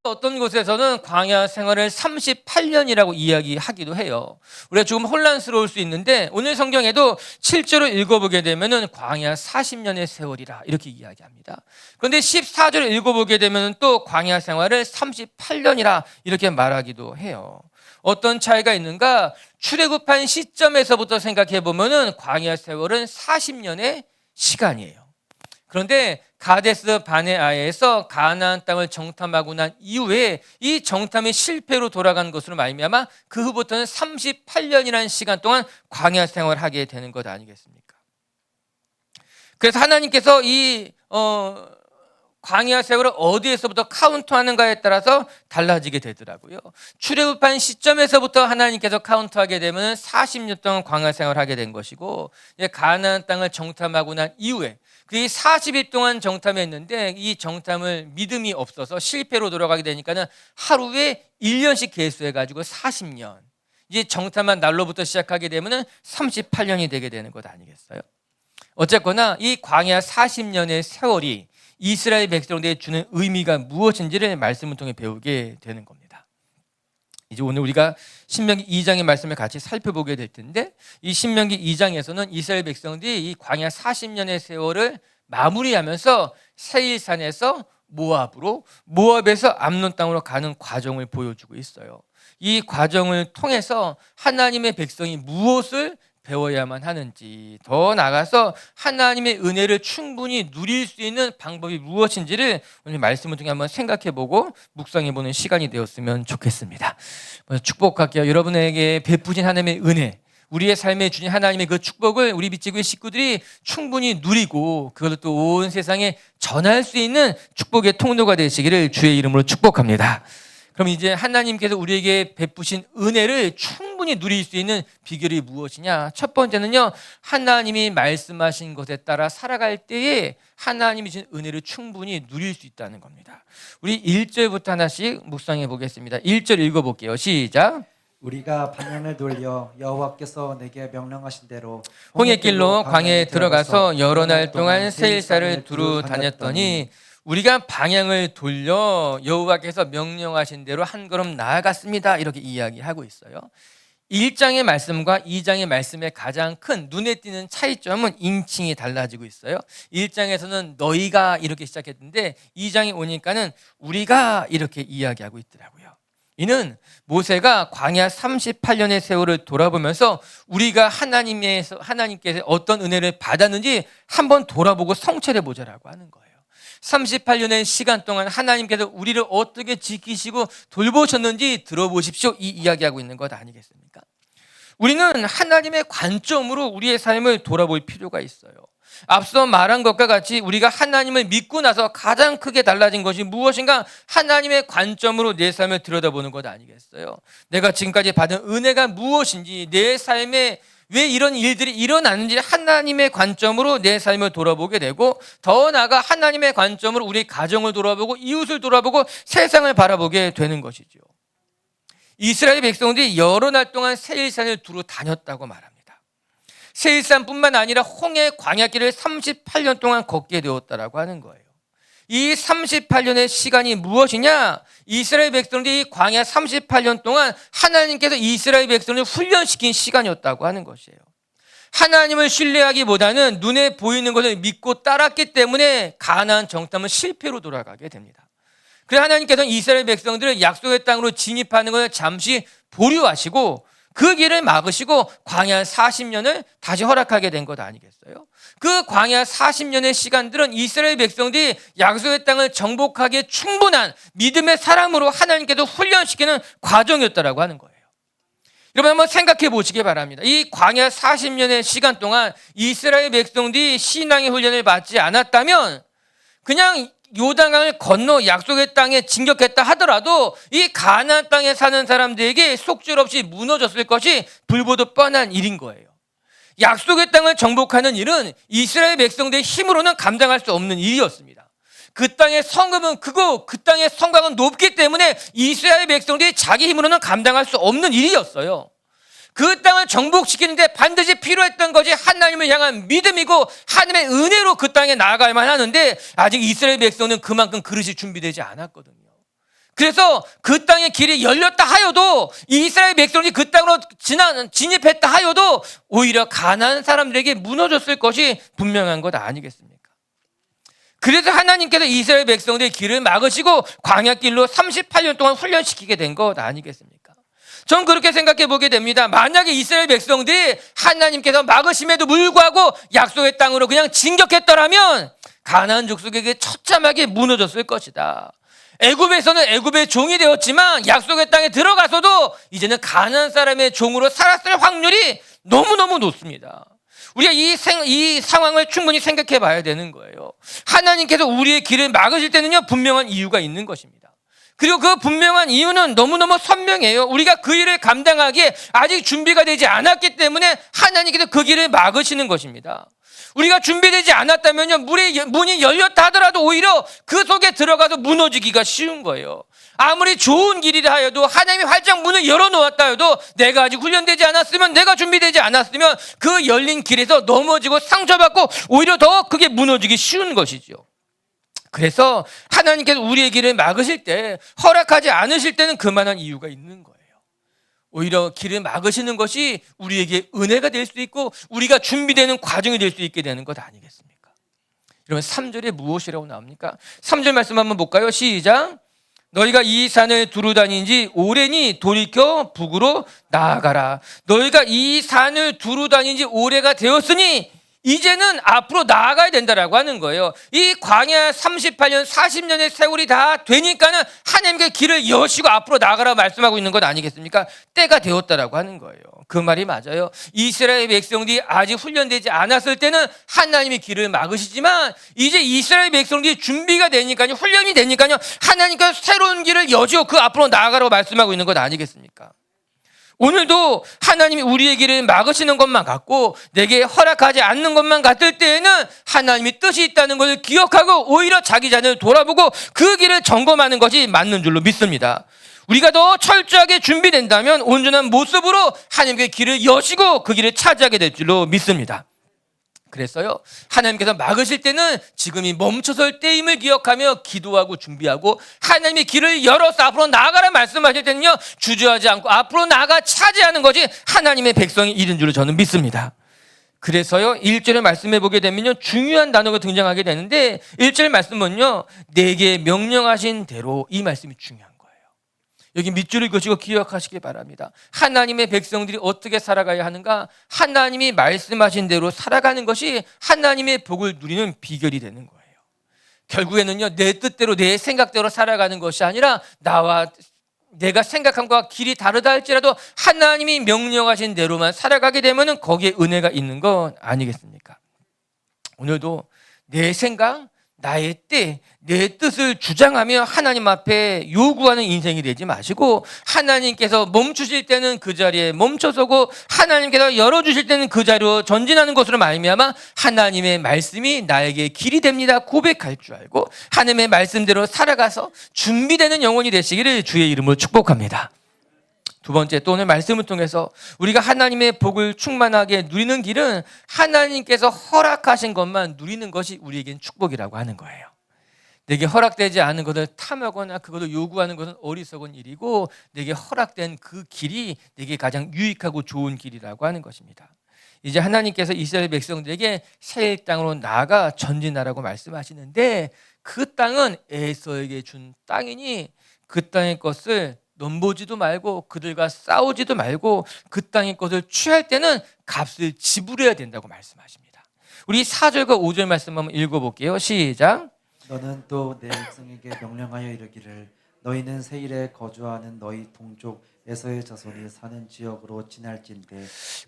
어떤 곳에서는 광야 생활을 38년이라고 이야기하기도 해요. 우리가 조금 혼란스러울 수 있는데 오늘 성경에도 7절을 읽어보게 되면 광야 40년의 세월이라 이렇게 이야기합니다. 그런데 14절을 읽어보게 되면 또 광야 생활을 38년이라 이렇게 말하기도 해요. 어떤 차이가 있는가? 출애굽한 시점에서부터 생각해 보면 광야 세월은 40년의 시간이에요. 그런데 가데스 바네아에서 가나안 땅을 정탐하고 난 이후에 이 정탐이 실패로 돌아간 것으로 말미암아 그 후부터는 38년이라는 시간 동안 광야 생활을 하게 되는 것 아니겠습니까? 그래서 하나님께서 이 광야 세월을 어디에서부터 카운트하는가에 따라서 달라지게 되더라고요. 출애굽한 시점에서부터 하나님께서 카운트하게 되면 40년 동안 광야 생활을 하게 된 것이고, 가나안 땅을 정탐하고 난 이후에 그 40일 동안 정탐했는데 이 정탐을 믿음이 없어서 실패로 돌아가게 되니까는 하루에 1년씩 계수해가지고 40년. 이제 정탐한 날로부터 시작하게 되면 38년이 되게 되는 것 아니겠어요? 어쨌거나 이 광야 40년의 세월이 이스라엘 백성들에게 주는 의미가 무엇인지를 말씀을 통해 배우게 되는 겁니다. 이제 오늘 우리가 신명기 2장의 말씀을 같이 살펴보게 될 텐데, 이 신명기 2장에서는 이스라엘 백성들이 이 광야 40년의 세월을 마무리하면서 세일산에서 모압으로, 모압에서 암논 땅으로 가는 과정을 보여주고 있어요. 이 과정을 통해서 하나님의 백성이 무엇을 배워야만 하는지, 더 나아가서 하나님의 은혜를 충분히 누릴 수 있는 방법이 무엇인지를 오늘 말씀을 통해 한번 생각해보고 묵상해보는 시간이 되었으면 좋겠습니다. 먼저 축복할게요. 여러분에게 베푸신 하나님의 은혜, 우리의 삶에 주신 하나님의 그 축복을 우리 빛지구의 식구들이 충분히 누리고 그것을 또 온 세상에 전할 수 있는 축복의 통로가 되시기를 주의 이름으로 축복합니다. 그럼 이제 하나님께서 우리에게 베푸신 은혜를 충분히 누릴 수 있는 비결이 무엇이냐? 첫 번째는요, 하나님이 말씀하신 것에 따라 살아갈 때에 하나님이 주신 은혜를 충분히 누릴 수 있다는 겁니다. 우리 1절부터 하나씩 묵상해 보겠습니다. 1절 읽어볼게요. 시작. 우리가 방향을 돌려 여호와께서 내게 명령하신 대로 홍해길로 광야에 들어가서 여러 날 동안 세일사를 두루 다녔더니 우리가 방향을 돌려 여호와께서 명령하신 대로 한 걸음 나아갔습니다. 이렇게 이야기하고 있어요. 1장의 말씀과 2장의 말씀의 가장 큰 눈에 띄는 차이점은 인칭이 달라지고 있어요. 1장에서는 너희가 이렇게 시작했는데 2장에 오니까는 우리가 이렇게 이야기하고 있더라고요. 이는 모세가 광야 38년의 세월을 돌아보면서 우리가 하나님께서 어떤 은혜를 받았는지 한번 돌아보고 성찰해 보자라고 하는 거예요. 38년의 시간 동안 하나님께서 우리를 어떻게 지키시고 돌보셨는지 들어보십시오. 이 이야기하고 있는 것 아니겠습니까? 우리는 하나님의 관점으로 우리의 삶을 돌아볼 필요가 있어요. 앞서 말한 것과 같이 우리가 하나님을 믿고 나서 가장 크게 달라진 것이 무엇인가? 하나님의 관점으로 내 삶을 들여다보는 것 아니겠어요? 내가 지금까지 받은 은혜가 무엇인지, 내 삶에 왜 이런 일들이 일어나는지 하나님의 관점으로 내 삶을 돌아보게 되고, 더 나아가 하나님의 관점으로 우리 가정을 돌아보고 이웃을 돌아보고 세상을 바라보게 되는 것이죠. 이스라엘 백성들이 여러 날 동안 세일산을 두루 다녔다고 말합니다. 세일산뿐만 아니라 홍해 광야길을 38년 동안 걷게 되었다라고 하는 거예요. 이 38년의 시간이 무엇이냐? 이스라엘 백성들이 광야 38년 동안 하나님께서 이스라엘 백성을 훈련시킨 시간이었다고 하는 것이에요. 하나님을 신뢰하기보다는 눈에 보이는 것을 믿고 따랐기 때문에 가나안 정탐은 실패로 돌아가게 됩니다. 그래서 하나님께서는 이스라엘 백성들을 약속의 땅으로 진입하는 것을 잠시 보류하시고 그 길을 막으시고 광야 40년을 다시 허락하게 된 것 아니겠어요? 그 광야 40년의 시간들은 이스라엘 백성들이 약속의 땅을 정복하기에 충분한 믿음의 사람으로 하나님께서 훈련시키는 과정이었다라고 하는 거예요. 여러분 한번 생각해 보시기 바랍니다. 이 광야 40년의 시간 동안 이스라엘 백성들이 신앙의 훈련을 받지 않았다면 그냥 요단강을 건너 약속의 땅에 진격했다 하더라도 이 가나안 땅에 사는 사람들에게 속절없이 무너졌을 것이 불보듯 뻔한 일인 거예요. 약속의 땅을 정복하는 일은 이스라엘 백성들의 힘으로는 감당할 수 없는 일이었습니다. 그 땅의 성읍은 크고 그 땅의 성곽은 높기 때문에 이스라엘 백성들이 자기 힘으로는 감당할 수 없는 일이었어요. 그 땅을 정복시키는데 반드시 필요했던 것이 하나님을 향한 믿음이고 하나님의 은혜로 그 땅에 나아가야만 하는데 아직 이스라엘 백성은 그만큼 그릇이 준비되지 않았거든요. 그래서 그 땅의 길이 열렸다 하여도 이스라엘 백성이 그 땅으로 진입했다 하여도 오히려 가나안 사람들에게 무너졌을 것이 분명한 것 아니겠습니까? 그래서 하나님께서 이스라엘 백성들의 길을 막으시고 광야길로 38년 동안 훈련시키게 된 것 아니겠습니까? 전 그렇게 생각해 보게 됩니다. 만약에 이스라엘 백성들이 하나님께서 막으심에도 불구하고 약속의 땅으로 그냥 진격했더라면 가나안 족속에게 처참하게 무너졌을 것이다. 애굽에서는 애굽의 종이 되었지만 약속의 땅에 들어가서도 이제는 가나안 사람의 종으로 살았을 확률이 너무너무 높습니다. 우리가 이 상황을 충분히 생각해 봐야 되는 거예요. 하나님께서 우리의 길을 막으실 때는요, 분명한 이유가 있는 것입니다. 그리고 그 분명한 이유는 너무너무 선명해요. 우리가 그 일을 감당하기에 아직 준비가 되지 않았기 때문에 하나님께서 그 길을 막으시는 것입니다. 우리가 준비되지 않았다면요, 문이 열렸다 하더라도 오히려 그 속에 들어가서 무너지기가 쉬운 거예요. 아무리 좋은 길이라 하여도 하나님이 활짝 문을 열어놓았다 해도 내가 아직 훈련되지 않았으면, 내가 준비되지 않았으면 그 열린 길에서 넘어지고 상처받고 오히려 더 크게 무너지기 쉬운 것이죠. 그래서 하나님께서 우리의 길을 막으실 때, 허락하지 않으실 때는 그만한 이유가 있는 거예요. 오히려 길을 막으시는 것이 우리에게 은혜가 될 수 있고 우리가 준비되는 과정이 될 수 있게 되는 것 아니겠습니까? 여러분 3절에 무엇이라고 나옵니까? 3절 말씀 한번 볼까요? 시작. 너희가 이 산을 두루 다닌 지 오래니 돌이켜 북으로 나아가라. 너희가 이 산을 두루 다닌 지 오래가 되었으니 이제는 앞으로 나아가야 된다라고 하는 거예요. 이 광야 38년 40년의 세월이 다 되니까는 하나님께 길을 여시고 앞으로 나아가라고 말씀하고 있는 것 아니겠습니까? 때가 되었다라고 하는 거예요. 그 말이 맞아요. 이스라엘 백성들이 아직 훈련되지 않았을 때는 하나님이 길을 막으시지만 이제 이스라엘 백성들이 준비가 되니까요, 훈련이 되니까요, 하나님께서 새로운 길을 여시고 그 앞으로 나아가라고 말씀하고 있는 것 아니겠습니까? 오늘도 하나님이 우리의 길을 막으시는 것만 같고 내게 허락하지 않는 것만 같을 때에는 하나님이 뜻이 있다는 것을 기억하고 오히려 자기 자신을 돌아보고 그 길을 점검하는 것이 맞는 줄로 믿습니다. 우리가 더 철저하게 준비된다면 온전한 모습으로 하나님께 길을 여시고 그 길을 차지하게 될 줄로 믿습니다. 그래서요, 하나님께서 막으실 때는 지금이 멈춰설 때임을 기억하며 기도하고 준비하고 하나님의 길을 열어서 앞으로 나아가라 말씀하실 때는요, 주저하지 않고 앞으로 나아가 차지하는 것이 하나님의 백성이 이른 줄로 저는 믿습니다. 그래서요, 1절에 말씀해 보게 되면요, 중요한 단어가 등장하게 되는데 1절 말씀은요, 내게 명령하신 대로, 이 말씀이 중요한 거예요. 여기 밑줄을 그시고 기억하시기 바랍니다. 하나님의 백성들이 어떻게 살아가야 하는가? 하나님이 말씀하신 대로 살아가는 것이 하나님의 복을 누리는 비결이 되는 거예요. 결국에는요, 내 뜻대로 내 생각대로 살아가는 것이 아니라 나와 내가 생각한 것과 길이 다르다 할지라도 하나님이 명령하신 대로만 살아가게 되면 거기에 은혜가 있는 건 아니겠습니까? 오늘도 내 생각, 나의 때, 내 뜻을 주장하며 하나님 앞에 요구하는 인생이 되지 마시고 하나님께서 멈추실 때는 그 자리에 멈춰서고 하나님께서 열어주실 때는 그 자리로 전진하는 것으로 말미암아 하나님의 말씀이 나에게 길이 됩니다 고백할 줄 알고 하나님의 말씀대로 살아가서 준비되는 영혼이 되시기를 주의 이름으로 축복합니다. 두 번째, 또 오늘 말씀을 통해서 우리가 하나님의 복을 충만하게 누리는 길은 하나님께서 허락하신 것만 누리는 것이 우리에겐 축복이라고 하는 거예요. 내게 허락되지 않은 것을 탐하거나 그것을 요구하는 것은 어리석은 일이고 내게 허락된 그 길이 내게 가장 유익하고 좋은 길이라고 하는 것입니다. 이제 하나님께서 이스라엘 백성들에게 새 땅으로 나아가 전진하라고 말씀하시는데 그 땅은 에서에게 준 땅이니 그 땅의 것을 넘보지도 말고 그들과 싸우지도 말고 그 땅의 것을 취할 때는 값을 지불해야 된다고 말씀하십니다. 우리 4절과 5절 말씀 한번 읽어볼게요. 시작. 너는 또 내 백성에게 명령하여 이르기를 너희는 세일에 거주하는 너희 동족 에서의 자손이 사는 지역으로 지날진대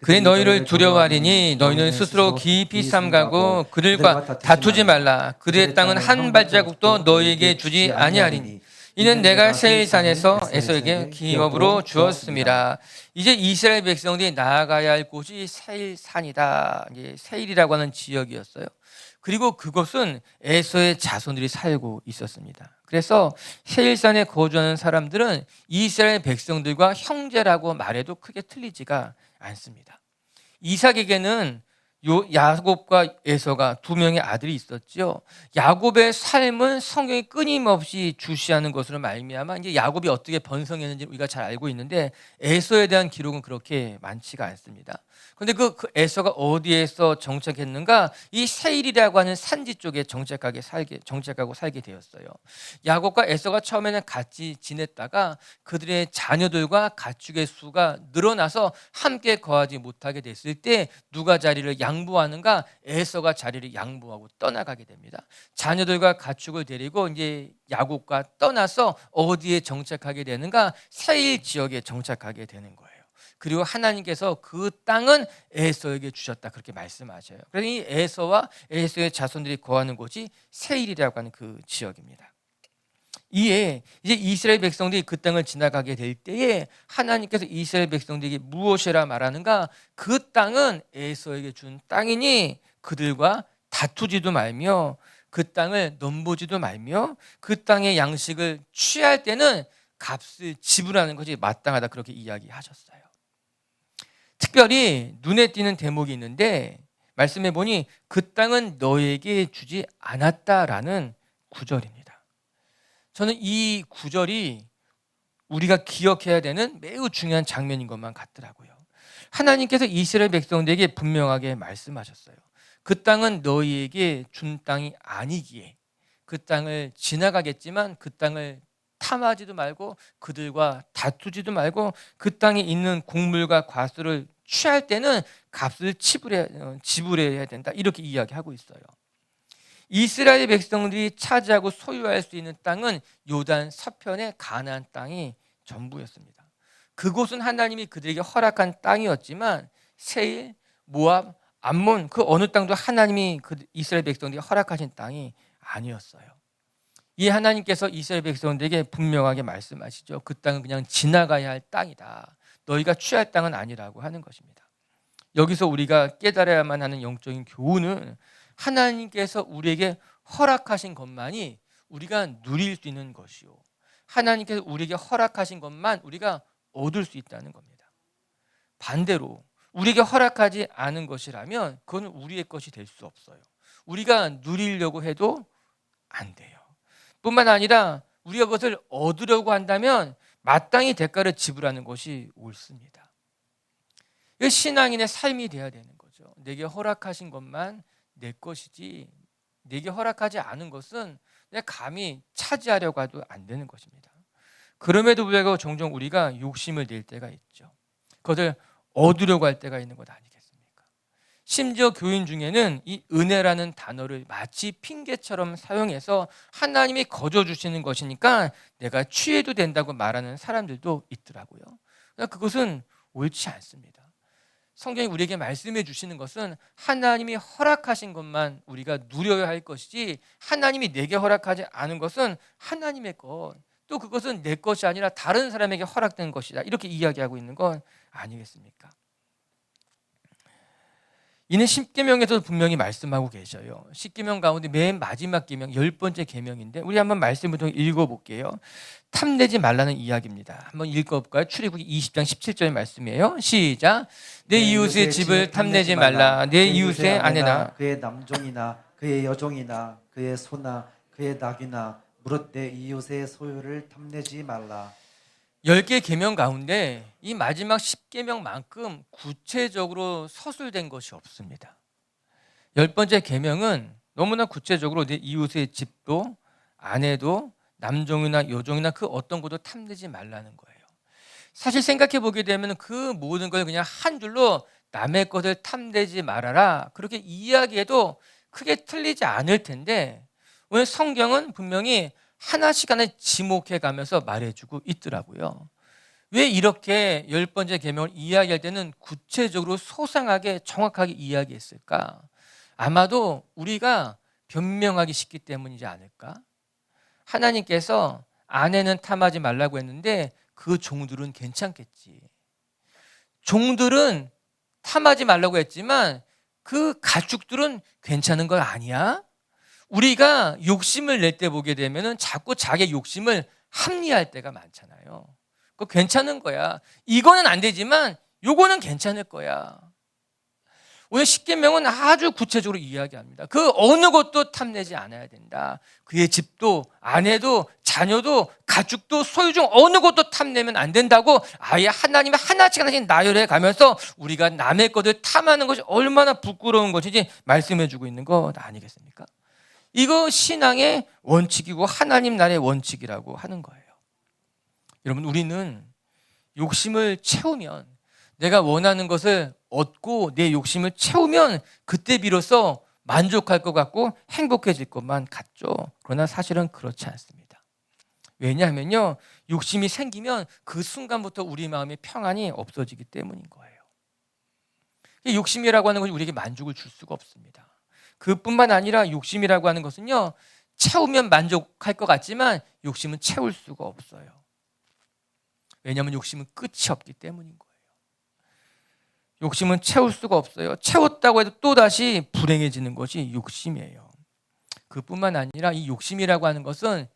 그의 너희를 두려워하리니 너희는 스스로 깊이 삼가고 그들과 다투지 말라. 그들의 땅은 한 발자국도 너희에게 주지 아니하리니 이는 내가 세일산에서 에서에게 기업으로 주었습니다. 이제 이스라엘 백성들이 나아가야 할 곳이 세일산이다. 세일이라고 하는 지역이었어요. 그리고 그곳은 에서의 자손들이 살고 있었습니다. 그래서 세일산에 거주하는 사람들은 이스라엘 백성들과 형제라고 말해도 크게 틀리지가 않습니다. 이삭에게는 야곱과 에서가 두 명의 아들이 있었죠. 야곱의 삶은 성경이 끊임없이 주시하는 것으로 말미암아 이제 야곱이 어떻게 번성했는지 우리가 잘 알고 있는데 에서에 대한 기록은 그렇게 많지가 않습니다. 그런데 그 에서가 어디에서 정착했는가? 이 세일이라고 하는 산지 쪽에 정착하고 살게 되었어요. 야곱과 에서가 처음에는 같이 지냈다가 그들의 자녀들과 가축의 수가 늘어나서 함께 거하지 못하게 됐을 때 누가 자리를 양보하는가? 에서가 자리를 양보하고 떠나가게 됩니다. 자녀들과 가축을 데리고 이제 야곱과 떠나서 어디에 정착하게 되는가? 세일 지역에 정착하게 되는 거예요. 그리고 하나님께서 그 땅은 에서에게 주셨다 그렇게 말씀하셔요. 그래서 이 에서와 에서의 자손들이 거하는 곳이 세일이라고 하는 그 지역입니다. 이에 이제 이스라엘 백성들이 그 땅을 지나가게 될 때에 하나님께서 이스라엘 백성들에게 무엇이라 말하는가? 그 땅은 에서에게 준 땅이니 그들과 다투지도 말며 그 땅을 넘보지도 말며 그 땅의 양식을 취할 때는 값을 지불하는 것이 마땅하다 그렇게 이야기하셨어요. 특별히 눈에 띄는 대목이 있는데 말씀해 보니 그 땅은 너에게 주지 않았다라는 구절입니다. 저는 이 구절이 우리가 기억해야 되는 매우 중요한 장면인 것만 같더라고요. 하나님께서 이스라엘 백성들에게 분명하게 말씀하셨어요. 그 땅은 너희에게 준 땅이 아니기에 그 땅을 지나가겠지만 그 땅을 탐하지도 말고 그들과 다투지도 말고 그 땅에 있는 곡물과 과수를 취할 때는 값을 지불해야 된다 이렇게 이야기하고 있어요. 이스라엘 백성들이 차지하고 소유할 수 있는 땅은 요단 서편의 가나안 땅이 전부였습니다. 그곳은 하나님이 그들에게 허락한 땅이었지만 세일, 모압, 암몬 그 어느 땅도 하나님이 그 이스라엘 백성들이 허락하신 땅이 아니었어요. 이 하나님께서 이스라엘 백성들에게 분명하게 말씀하시죠. 그 땅은 그냥 지나가야 할 땅이다. 너희가 취할 땅은 아니라고 하는 것입니다. 여기서 우리가 깨달아야만 하는 영적인 교훈은 하나님께서 우리에게 허락하신 것만이 우리가 누릴 수 있는 것이요. 하나님께서 우리에게 허락하신 것만 우리가 얻을 수 있다는 겁니다. 반대로 우리에게 허락하지 않은 것이라면 그건 우리의 것이 될 수 없어요. 우리가 누리려고 해도 안 돼요. 뿐만 아니라 우리가 그것을 얻으려고 한다면 마땅히 대가를 지불하는 것이 옳습니다. 이게 신앙인의 삶이 돼야 되는 거죠. 내게 허락하신 것만 내 것이지 내게 허락하지 않은 것은 내가 감히 차지하려고 해도 안 되는 것입니다. 그럼에도 불구하고 종종 우리가 욕심을 낼 때가 있죠. 그것을 얻으려고 할 때가 있는 것 아니겠습니까? 심지어 교인 중에는 이 은혜라는 단어를 마치 핑계처럼 사용해서 하나님이 거저 주시는 것이니까 내가 취해도 된다고 말하는 사람들도 있더라고요. 그러니까 그것은 옳지 않습니다. 성경이 우리에게 말씀해 주시는 것은 하나님이 허락하신 것만 우리가 누려야 할 것이지 하나님이 내게 허락하지 않은 것은 하나님의 것, 또 그것은 내 것이 아니라 다른 사람에게 허락된 것이다 이렇게 이야기하고 있는 건 아니겠습니까? 이는 십계명에서도 분명히 말씀하고 계셔요. 십계명 가운데 맨 마지막 계명 10번째 계명인데 우리 한번 말씀을 통해 읽어볼게요. 탐내지 말라는 이야기입니다. 한번 읽어볼까요? 출애굽기 20장 17절의 말씀이에요. 시작. 내 이웃의 집을 탐내지 말라. 내 이웃의 아내나 그의 남종이나 그의 여종이나 그의 소나 그의 낙이나 무릇 내 이웃의 소유를 탐내지 말라. 10개 계명 가운데 이 마지막 10계명만큼 구체적으로 서술된 것이 없습니다. 10번째 계명은 너무나 구체적으로 내 이웃의 집도 아내도 남종이나 여종이나 그 어떤 것도 탐내지 말라는 거예요. 사실 생각해 보게 되면 그 모든 걸 그냥 한 줄로 남의 것을 탐내지 말아라 그렇게 이야기해도 크게 틀리지 않을 텐데 오늘 성경은 분명히 하나씩 지목해 가면서 말해주고 있더라고요. 왜 이렇게 10번째 계명을 이야기할 때는 구체적으로 소상하게 정확하게 이야기했을까? 아마도 우리가 변명하기 쉽기 때문이지 않을까? 하나님께서 아내는 탐하지 말라고 했는데 그 종들은 괜찮겠지. 종들은 탐하지 말라고 했지만 그 가축들은 괜찮은 거 아니야? 우리가 욕심을 낼 때 보게 되면 자꾸 자기 욕심을 합리화할 때가 많잖아요. 그거 괜찮은 거야. 이거는 안 되지만 요거는 괜찮을 거야. 오늘 십계명은 아주 구체적으로 이야기합니다. 그 어느 것도 탐내지 않아야 된다. 그의 집도 아내도 자녀도 가축도 소유 중 어느 것도 탐내면 안 된다고 아예 하나님의 하나씩 나열해 가면서 우리가 남의 것을 탐하는 것이 얼마나 부끄러운 것인지 말씀해 주고 있는 것 아니겠습니까? 이거 신앙의 원칙이고 하나님 나라의 원칙이라고 하는 거예요. 여러분, 우리는 욕심을 채우면, 내가 원하는 것을 얻고 내 욕심을 채우면 그때 비로소 만족할 것 같고 행복해질 것만 같죠. 그러나 사실은 그렇지 않습니다. 왜냐하면요, 욕심이 생기면 그 순간부터 우리 마음의 평안이 없어지기 때문인 거예요. 욕심이라고 하는 것이 우리에게 만족을 줄 수가 없습니다. 그뿐만 아니라 욕심이라고 하는 것은요, 채우면 만족할 것 같지만 욕심은 채울 수가 없어요. 왜냐하면 욕심은 끝이 없기 때문인 거예요. 욕심은 채울 수가 없어요. 채웠다고 해도 또다시 불행해지는 것이 욕심이에요. 그뿐만 아니라 이 욕심이라고 하는 것은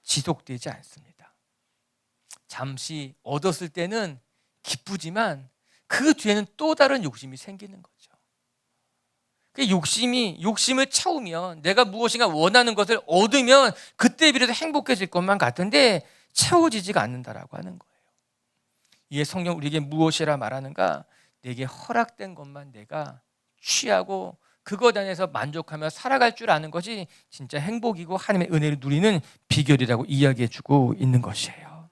지속되지 않습니다. 잠시 얻었을 때는 기쁘지만 그 뒤에는 또 다른 욕심이 생기는 거죠. 욕심을 채우면, 내가 무엇인가 원하는 것을 얻으면 그때 비로소 행복해질 것만 같은데 채워지지가 않는다라고 하는 거예요. 이에 성경 우리에게 무엇이라 말하는가? 내게 허락된 것만 내가 취하고 그것 안에서 만족하며 살아갈 줄 아는 것이 진짜 행복이고 하나님의 은혜를 누리는 비결이라고 이야기해 주고 있는 것이에요.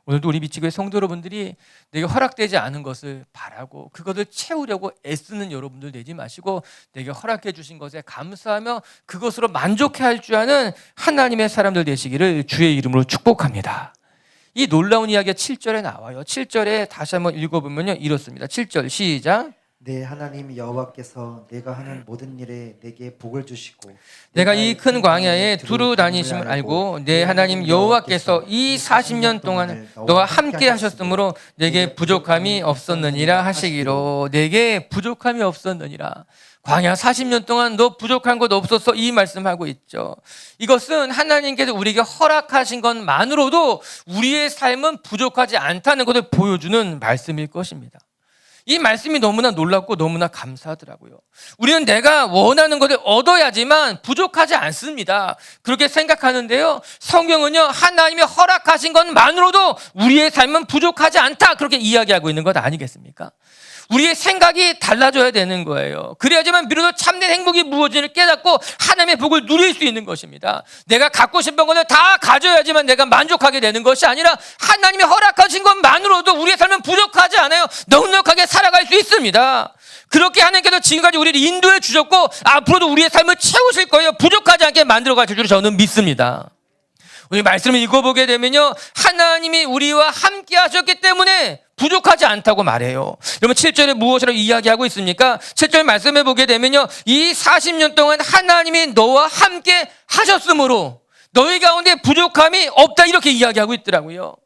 오늘도 우리 미치교회 성도 여러분들이 내게 허락되지 않은 것을 바라고 그것을 채우려고 애쓰는 여러분들 되지 마시고, 내게 허락해 주신 것에 감사하며 그것으로 만족해야 할 줄 아는 하나님의 사람들 되시기를 주의 이름으로 축복합니다. 이 놀라운 이야기가 7절에 나와요. 7절에 다시 한번 읽어보면요, 이렇습니다. 7절 시작. 내 하나님 여호와께서 내가 하는 모든 일에 내게 복을 주시고 내가 이 큰 광야에 두루 다니심을 알고 내 하나님 여호와께서 이 40년 동안 너와 함께 하셨으므로 내게 부족함이 없었느니라 하시기로. 내게 부족함이 없었느니라. 광야 40년 동안 너 부족한 것 없었어, 이 말씀하고 있죠. 이것은 하나님께서 우리에게 허락하신 것만으로도 우리의 삶은 부족하지 않다는 것을 보여주는 말씀일 것입니다. 이 말씀이 너무나 놀랍고 너무나 감사하더라고요. 우리는 내가 원하는 것을 얻어야지만 부족하지 않습니다. 그렇게 생각하는데요, 성경은요, 하나님이 허락하신 것만으로도 우리의 삶은 부족하지 않다, 그렇게 이야기하고 있는 것 아니겠습니까? 우리의 생각이 달라져야 되는 거예요. 그래야지만 비로소 참된 행복이 무엇인지를 깨닫고 하나님의 복을 누릴 수 있는 것입니다. 내가 갖고 싶은 것을 다 가져야지만 내가 만족하게 되는 것이 아니라 하나님이 허락하신 것만으로도 우리의 삶은 부족하지 않아요. 넉넉하게 살아갈 수 있습니다. 그렇게 하나님께서 지금까지 우리를 인도해 주셨고 앞으로도 우리의 삶을 채우실 거예요. 부족하지 않게 만들어 가실 줄 저는 믿습니다. 우리 말씀을 읽어보게 되면요, 하나님이 우리와 함께 하셨기 때문에 부족하지 않다고 말해요. 여러분, 7절에 무엇이라고 이야기하고 있습니까? 7절 말씀해 보게 되면요, 이 40년 동안 하나님이 너와 함께 하셨으므로 너희 가운데 부족함이 없다, 이렇게 이야기하고 있더라고요.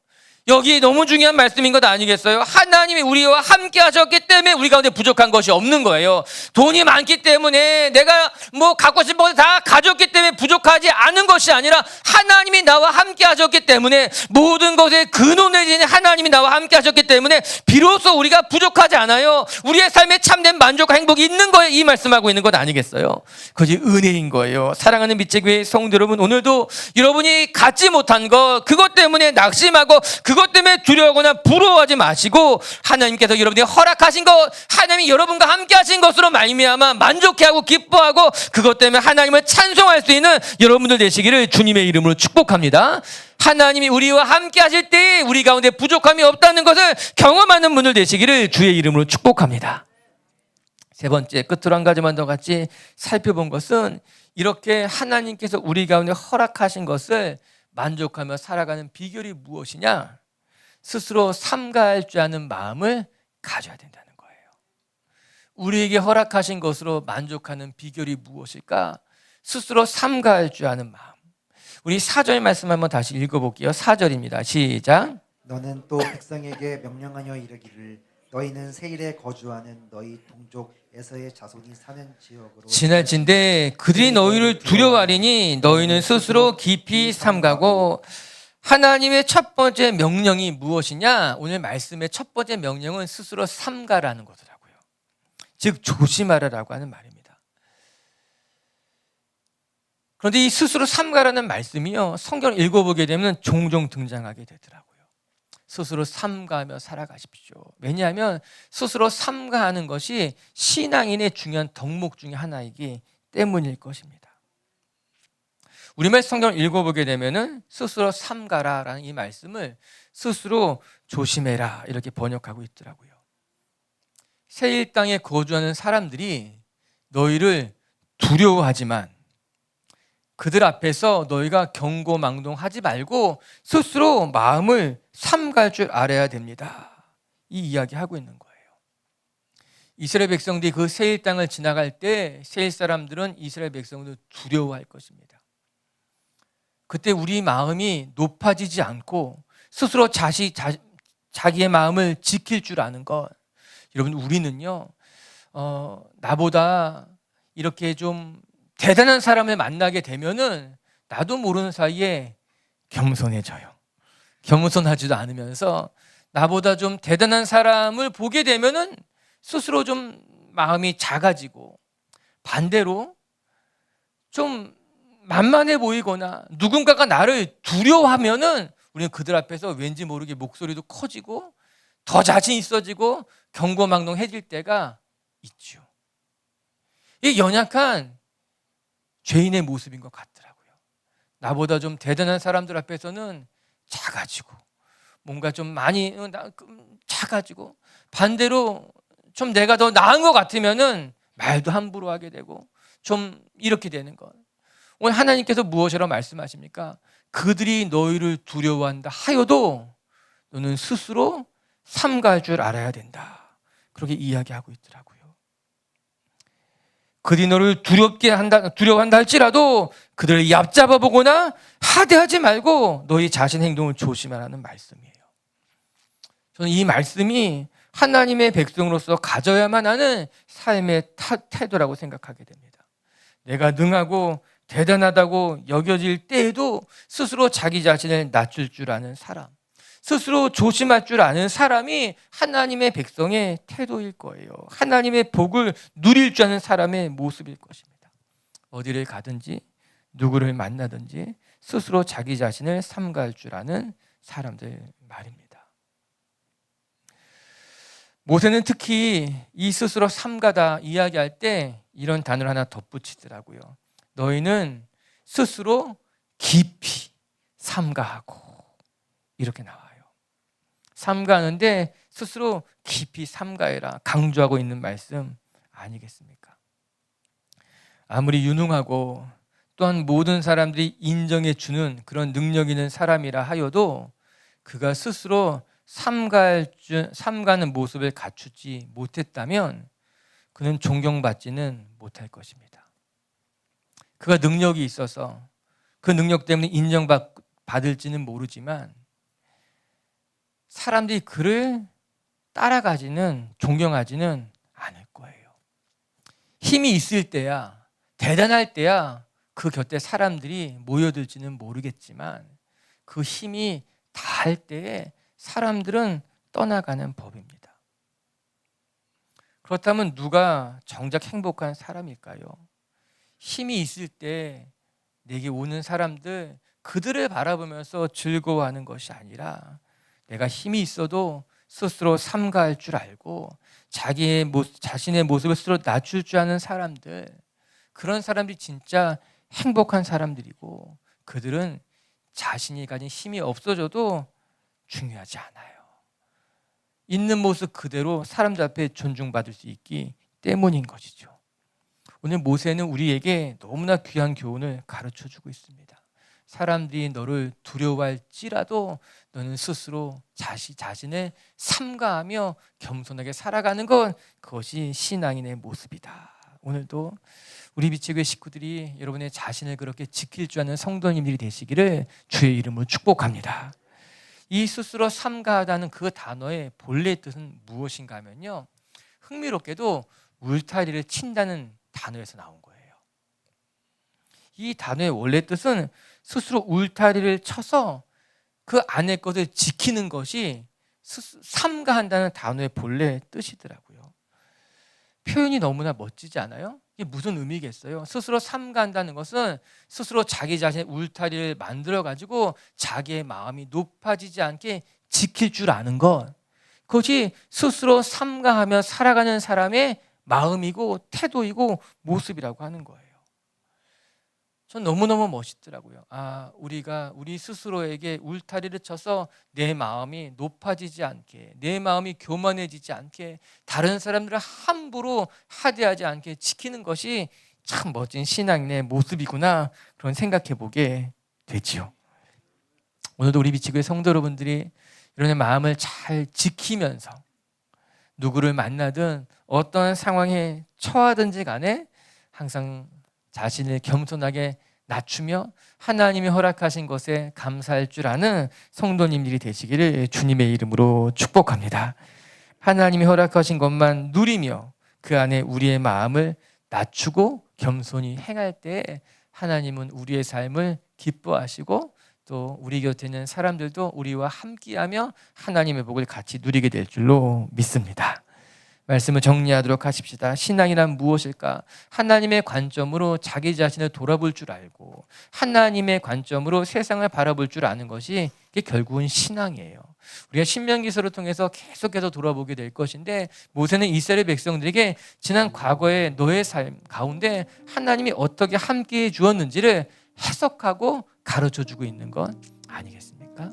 여기 너무 중요한 말씀인 것 아니겠어요? 하나님이 우리와 함께 하셨기 때문에 우리 가운데 부족한 것이 없는 거예요. 돈이 많기 때문에 내가 갖고 싶은 것을 다 가졌기 때문에 부족하지 않은 것이 아니라 하나님이 나와 함께 하셨기 때문에, 모든 것의 근원에 지닌 하나님이 나와 함께 하셨기 때문에 비로소 우리가 부족하지 않아요. 우리의 삶에 참된 만족과 행복이 있는 거예요. 이 말씀하고 있는 것 아니겠어요? 그것이 은혜인 거예요. 사랑하는 미치교회 성도 여러분, 오늘도 여러분이 갖지 못한 것, 그것 때문에 낙심하고 그것 때문에 두려워하거나 부러워하지 마시고, 하나님께서 여러분이 허락하신 것, 하나님이 여러분과 함께 하신 것으로 말미암아 만족해하고 기뻐하고 그것 때문에 하나님을 찬송할 수 있는 여러분들 되시기를 주님의 이름으로 축복합니다. 하나님이 우리와 함께 하실 때 우리 가운데 부족함이 없다는 것을 경험하는 분들 되시기를 주의 이름으로 축복합니다. 세 번째, 끝으로 한 가지만 더 같이 살펴본 것은, 이렇게 하나님께서 우리 가운데 허락하신 것을 만족하며 살아가는 비결이 무엇이냐? 스스로 삼가할 줄 아는 마음을 가져야 된다는 거예요. 우리에게 허락하신 것으로 만족하는 비결이 무엇일까? 스스로 삼가할 줄 아는 마음. 우리 4절 말씀 한번 다시 읽어볼게요. 4절입니다. 시작. 너는 또 백성에게 명령하여 이르기를 너희는 세일에 거주하는 너희 동족 에서의 자손이 사는 지역으로 지날진대 그들이 너희를 두려워하리니 너희는 스스로 깊이 삼가고. 하나님의 첫 번째 명령이 무엇이냐? 오늘 말씀의 첫 번째 명령은 스스로 삼가라는 거더라고요. 즉 조심하라라고 하는 말입니다. 그런데 이 스스로 삼가라는 말씀이요, 성경을 읽어보게 되면 종종 등장하게 되더라고요. 스스로 삼가하며 살아가십시오. 왜냐하면 스스로 삼가하는 것이 신앙인의 중요한 덕목 중에 하나이기 때문일 것입니다. 우리말 성경을 읽어보게 되면은 스스로 삼가라라는 이 말씀을 스스로 조심해라 이렇게 번역하고 있더라고요. 세일 땅에 거주하는 사람들이 너희를 두려워하지만 그들 앞에서 너희가 경고망동하지 말고 스스로 마음을 삼갈 줄 알아야 됩니다. 이 이야기하고 있는 거예요. 이스라엘 백성들이 그 세일 땅을 지나갈 때 세일 사람들은 이스라엘 백성들을 두려워할 것입니다. 그때 우리 마음이 높아지지 않고 스스로 자기의 마음을 지킬 줄 아는 것. 여러분, 우리는요, 나보다 이렇게 좀 대단한 사람을 만나게 되면은 나도 모르는 사이에 겸손해져요. 겸손하지도 않으면서 나보다 좀 대단한 사람을 보게 되면은 스스로 좀 마음이 작아지고, 반대로 좀 만만해 보이거나 누군가가 나를 두려워하면은 우리는 그들 앞에서 왠지 모르게 목소리도 커지고 더 자신 있어지고 경고망동해질 때가 있죠. 이 연약한 죄인의 모습인 것 같더라고요. 나보다 좀 대단한 사람들 앞에서는 작아지고 뭔가 좀 많이 작아지고, 반대로 좀 내가 더 나은 것 같으면은 말도 함부로 하게 되고 좀 이렇게 되는 것. 오늘 하나님께서 무엇이라고 말씀하십니까? 그들이 너희를 두려워한다 하여도 너는 스스로 삼가할 줄 알아야 된다. 그렇게 이야기하고 있더라고요. 그들이 너를 두려워한다 할지라도 그들을 얕잡아 보거나 하대하지 말고 너희 자신의 행동을 조심하라는 말씀이에요. 저는 이 말씀이 하나님의 백성으로서 가져야만 하는 삶의 태도라고 생각하게 됩니다. 내가 능하고 대단하다고 여겨질 때에도 스스로 자기 자신을 낮출 줄 아는 사람, 스스로 조심할 줄 아는 사람이 하나님의 백성의 태도일 거예요. 하나님의 복을 누릴 줄 아는 사람의 모습일 것입니다. 어디를 가든지 누구를 만나든지 스스로 자기 자신을 삼갈 줄 아는 사람들 말입니다. 모세는 특히 이 스스로 삼가다 이야기할 때 이런 단어를 하나 덧붙이더라고요. 너희는 스스로 깊이 삼가하고, 이렇게 나와요. 삼가하는데 스스로 깊이 삼가해라 강조하고 있는 말씀 아니겠습니까? 아무리 유능하고 또한 모든 사람들이 인정해 주는 그런 능력 있는 사람이라 하여도 그가 스스로 삼가는 모습을 갖추지 못했다면 그는 존경받지는 못할 것입니다. 그가 능력이 있어서 그 능력 때문에 인정받을지는 모르지만 사람들이 그를 따라가지는, 존경하지는 않을 거예요. 힘이 있을 때야, 대단할 때야 그 곁에 사람들이 모여들지는 모르겠지만 그 힘이 다할 때에 사람들은 떠나가는 법입니다. 그렇다면 누가 정작 행복한 사람일까요? 힘이 있을 때 내게 오는 사람들, 그들을 바라보면서 즐거워하는 것이 아니라 내가 힘이 있어도 스스로 삼가할 줄 알고 자신의 모습을 스스로 낮출 줄 아는 사람들, 그런 사람들이 진짜 행복한 사람들이고 그들은 자신이 가진 힘이 없어져도 중요하지 않아요. 있는 모습 그대로 사람들 앞에 존중받을 수 있기 때문인 것이죠. 오늘 모세는 우리에게 너무나 귀한 교훈을 가르쳐주고 있습니다. 사람들이 너를 두려워할지라도 너는 스스로 자신을 삼가하며 겸손하게 살아가는 것, 그것이 신앙인의 모습이다. 오늘도 우리 비치교회 식구들이 여러분의 자신을 그렇게 지킬 줄 아는 성도님들이 되시기를 주의 이름으로 축복합니다. 이 스스로 삼가하다는 그 단어의 본래 뜻은 무엇인가 하면요, 흥미롭게도 울타리를 친다는 단어에서 나온 거예요. 이 단어의 원래 뜻은 스스로 울타리를 쳐서 그 안의 것을 지키는 것이 삼가한다는 단어의 본래 뜻이더라고요. 표현이 너무나 멋지지 않아요? 이게 무슨 의미겠어요? 스스로 삼가한다는 것은 스스로 자기 자신의 울타리를 만들어가지고 자기의 마음이 높아지지 않게 지킬 줄 아는 것, 그것이 스스로 삼가하며 살아가는 사람의 마음이고 태도이고 모습이라고 하는 거예요. 전 너무너무 멋있더라고요. 우리가 우리 스스로에게 울타리를 쳐서 내 마음이 높아지지 않게, 내 마음이 교만해지지 않게, 다른 사람들을 함부로 하대하지 않게 지키는 것이 참 멋진 신앙인의 모습이구나, 그런 생각해 보게 되지요. 오늘도 우리 비치교회 성도 여러분들이 이런 마음을 잘 지키면서 누구를 만나든 어떤 상황에 처하든지 간에 항상 자신을 겸손하게 낮추며 하나님이 허락하신 것에 감사할 줄 아는 성도님들이 되시기를 주님의 이름으로 축복합니다. 하나님이 허락하신 것만 누리며 그 안에 우리의 마음을 낮추고 겸손히 행할 때 하나님은 우리의 삶을 기뻐하시고 또 우리 곁에 있는 사람들도 우리와 함께하며 하나님의 복을 같이 누리게 될 줄로 믿습니다. 말씀을 정리하도록 하십시다. 신앙이란 무엇일까? 하나님의 관점으로 자기 자신을 돌아볼 줄 알고 하나님의 관점으로 세상을 바라볼 줄 아는 것이 그게 결국은 신앙이에요. 우리가 신명기서를 통해서 계속해서 돌아보게 될 것인데, 모세는 이스라엘 백성들에게 지난 과거의 너의 삶 가운데 하나님이 어떻게 함께해 주었는지를 해석하고 가르쳐주고 있는 건 아니겠습니까?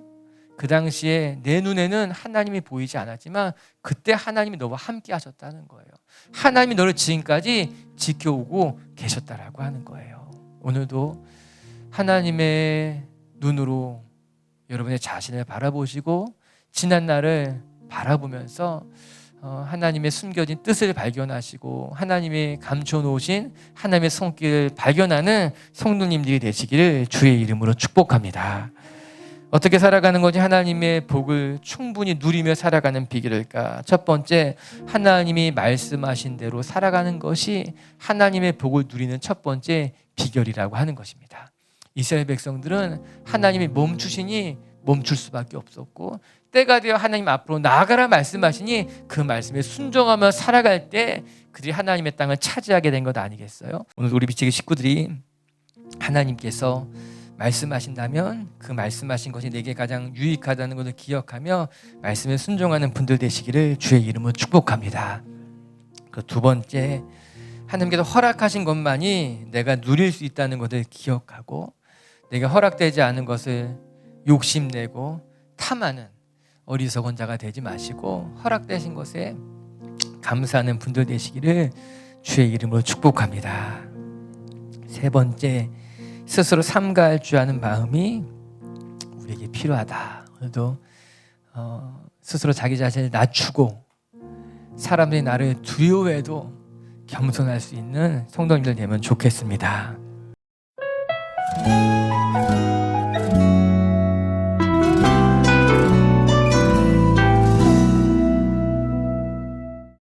그 당시에 내 눈에는 하나님이 보이지 않았지만 그때 하나님이 너와 함께 하셨다는 거예요. 하나님이 너를 지금까지 지켜오고 계셨다라고 하는 거예요. 오늘도 하나님의 눈으로 여러분의 자신을 바라보시고 지난 날을 바라보면서 하나님의 숨겨진 뜻을 발견하시고 하나님이 감춰놓으신 하나님의 손길을 발견하는 성도님들이 되시기를 주의 이름으로 축복합니다. 어떻게 살아가는 것이 하나님의 복을 충분히 누리며 살아가는 비결일까? 첫 번째, 하나님이 말씀하신 대로 살아가는 것이 하나님의 복을 누리는 첫 번째 비결이라고 하는 것입니다. 이스라엘 백성들은 하나님이 멈추시니 멈출 수밖에 없었고, 때가 되어 하나님 앞으로 나아가라 말씀하시니 그 말씀에 순종하며 살아갈 때 그들이 하나님의 땅을 차지하게 된 것 아니겠어요? 오늘 우리 비치기 식구들이 하나님께서 말씀하신다면 그 말씀하신 것이 내게 가장 유익하다는 것을 기억하며 말씀에 순종하는 분들 되시기를 주의 이름으로 축복합니다. 그 두 번째, 하나님께서 허락하신 것만이 내가 누릴 수 있다는 것을 기억하고 내가 허락되지 않은 것을 욕심내고 탐하는 어리석은 자가 되지 마시고 허락되신 것에 감사하는 분들 되시기를 주의 이름으로 축복합니다. 세 번째, 스스로 삼가할 줄 아는 마음이 우리에게 필요하다. 오늘도 스스로 자기 자신을 낮추고 사람들이 나를 두려워해도 겸손할 수 있는 성도님들 되면 좋겠습니다.